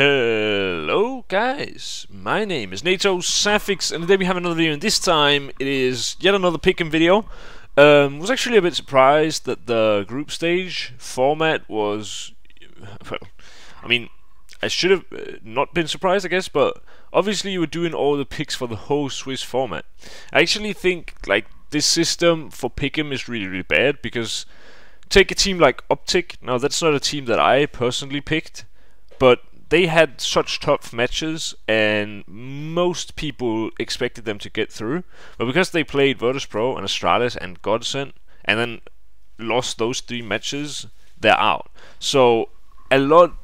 Hello guys, my name is NaToSaphiX and today we have another video, and this time it is yet another pick'em video. Was actually a bit surprised that the group stage format was, well, I mean, I should have not been surprised I guess, but obviously you were doing all the picks for the whole Swiss format. I actually think like this system for pick'em is really bad, because take a team like Optic. Now that's not a team that I personally picked, but they had such tough matches and most people expected them to get through, but because they played Virtus.pro and Astralis and Godsend and then lost those 3 matches, they're out. So a lot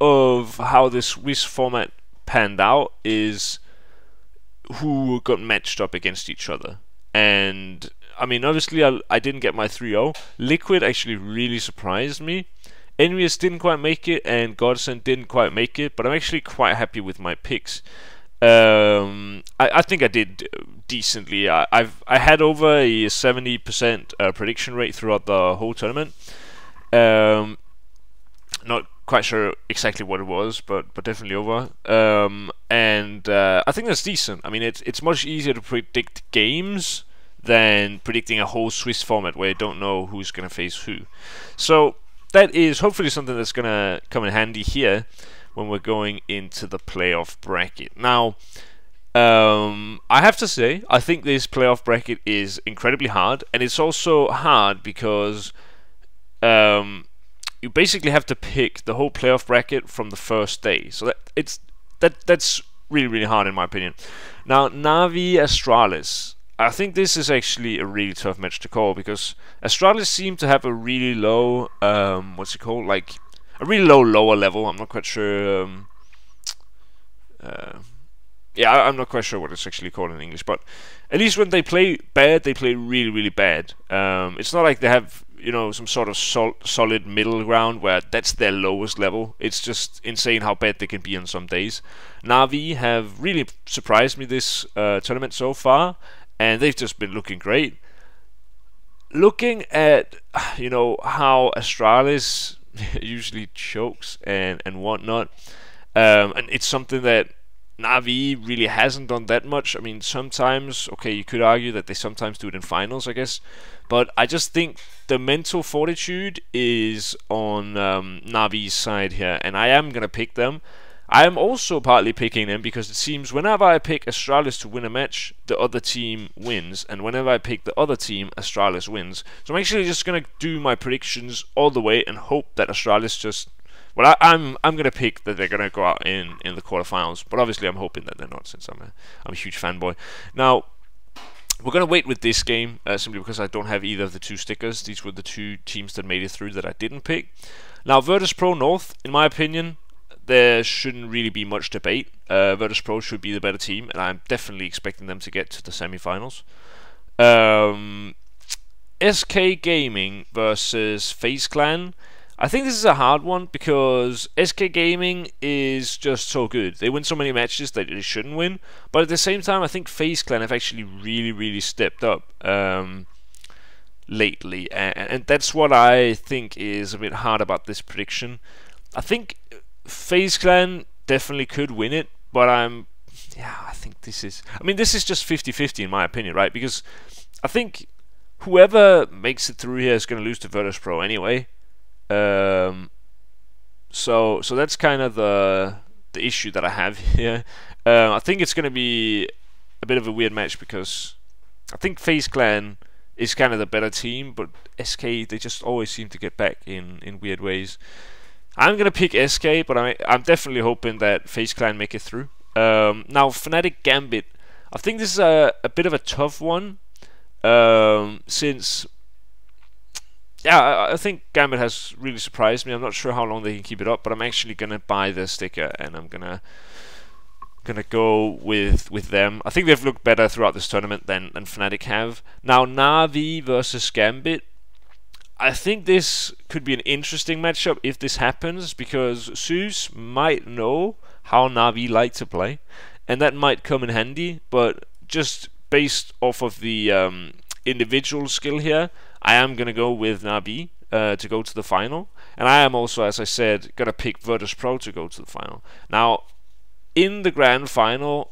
of how this Swiss format panned out is who got matched up against each other. And I mean, obviously I didn't get my 3-0. Liquid actually really surprised me. Envious didn't quite make it, and Godsend didn't quite make it, but I'm actually quite happy with my picks. I think I did decently. I had over a 70% prediction rate throughout the whole tournament. Not quite sure exactly what it was, but definitely over. And I think that's decent. I mean, it's much easier to predict games than predicting a whole Swiss format where you don't know who's gonna face who. So that is hopefully something that's gonna come in handy here when we're going into the playoff bracket. Now, I have to say, I think this playoff bracket is incredibly hard, and it's also hard because you basically have to pick the whole playoff bracket from the first day. So that's really hard in my opinion. Now, Navi Astralis, I think this is actually a really tough match to call, because Astralis seem to have a really low, what's it called? Like a really low lower level. I'm not quite sure. Yeah, I'm not quite sure what it's actually called in English, but at least when they play bad, they play really bad. It's not like they have, you know, some sort of solid middle ground where that's their lowest level. It's just insane how bad they can be on some days. Navi have really surprised me this tournament so far, and they've just been looking great. Looking at, you know, how Astralis usually chokes and whatnot, and it's something that Navi really hasn't done that much. I mean, sometimes, okay, you could argue that they sometimes do it in finals, I guess, but I just think the mental fortitude is on Navi's side here, and I am gonna pick them. I am also partly picking them because it seems whenever I pick Astralis to win a match, the other team wins, and whenever I pick the other team, Astralis wins. So I'm actually just gonna do my predictions all the way and hope that Astralis just, well, I'm gonna pick that they're gonna go out in the quarterfinals, but obviously I'm hoping that they're not, since I'm a huge fanboy. Now, we're gonna wait with this game simply because I don't have either of the 2 stickers. These were the 2 teams that made it through that I didn't pick. Now, Virtus.pro North, in my opinion, there shouldn't really be much debate. Virtus.pro should be the better team, and I'm definitely expecting them to get to the semi-finals. SK Gaming versus FaZe Clan. I think this is a hard one because SK Gaming is just so good. They win so many matches that they shouldn't win, but at the same time, I think FaZe Clan have actually really stepped up lately, and that's what I think is a bit hard about this prediction. I think FaZe Clan definitely could win it, but I think this is, I mean, this is just 50-50 in my opinion, right? Because I think whoever makes it through here is going to lose to Virtus.pro anyway. So that's kind of the issue that I have here. I think it's going to be a bit of a weird match because I think FaZe Clan is kind of the better team, but SK, they just always seem to get back in weird ways. I'm gonna pick SK, but I'm definitely hoping that FaZe Clan make it through. Now, Fnatic Gambit, I think this is a bit of a tough one, since, yeah, I think Gambit has really surprised me. I'm not sure how long they can keep it up, but I'm actually gonna buy the sticker, and I'm gonna go with them. I think they've looked better throughout this tournament than Fnatic have. Now, Navi versus Gambit, I think this could be an interesting matchup if this happens, because Zeus might know how Navi like to play, and that might come in handy, but just based off of the individual skill here, I am going to go with Navi to go to the final. And I am also, as I said, gonna pick Virtus.pro to go to the final. Now, in the grand final,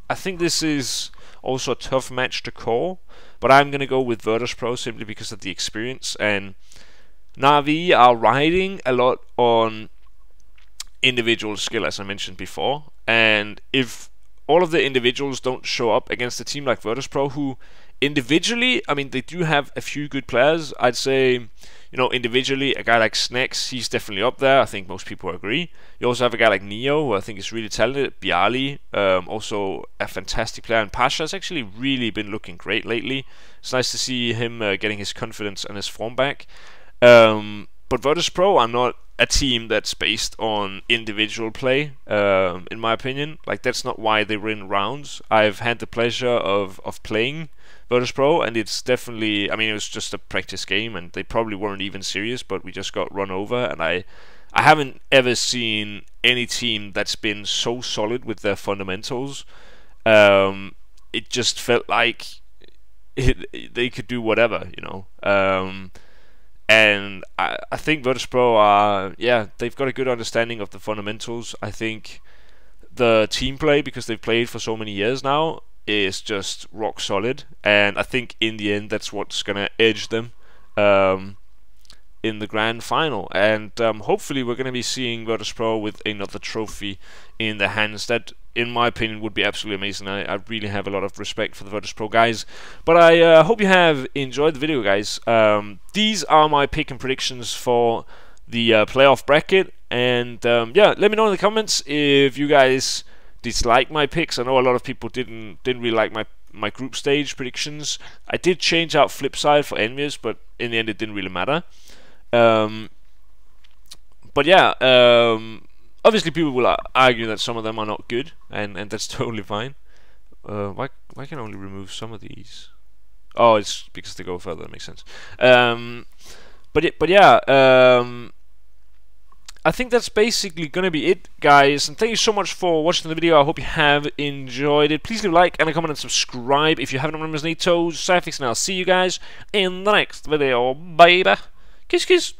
I think this is also a tough match to call, but I'm gonna go with Virtus.pro simply because of the experience. And Na'Vi are riding a lot on individual skill, as I mentioned before, and if all of the individuals don't show up against a team like Virtus.pro, who individually, I mean, they do have a few good players. I'd say, you know, individually, a guy like Snacks, he's definitely up there. I think most people agree. You also have a guy like Neo, who I think is really talented. Bialy, also a fantastic player. And Pasha's actually really been looking great lately. It's nice to see him getting his confidence and his form back. But Virtus.pro are not a team that's based on individual play, in my opinion. Like, that's not why they win rounds. I've had the pleasure of playing Virtus.pro, and it's definitely, I mean, it was just a practice game, and they probably weren't even serious, but we just got run over, and I haven't ever seen any team that's been so solid with their fundamentals. It just felt like they could do whatever, you know. And I think Virtus.pro are, yeah, they've got a good understanding of the fundamentals. I think the team play, because they've played for so many years now, is just rock solid. And I think in the end, that's what's going to edge them in the grand final. And hopefully we're going to be seeing Virtus.pro with another trophy in their hands. That, in my opinion, would be absolutely amazing. I really have a lot of respect for the Virtus.pro guys. But I hope you have enjoyed the video, guys. These are my pick and predictions for the playoff bracket. And yeah, let me know in the comments if you guys dislike my picks. I know a lot of people didn't really like my group stage predictions. I did change out Flipside for Envious, but in the end it didn't really matter. But yeah, obviously people will argue that some of them are not good, and that's totally fine. Why can I only remove some of these? Oh, it's because they go further. That makes sense. But yeah, I think that's basically gonna be it, guys. And thank you so much for watching the video. I hope you have enjoyed it. Please leave a like and a comment and subscribe if you haven't. My name is NaToSaphiX, and I'll see you guys in the next video. Bye bye. Kiss kiss.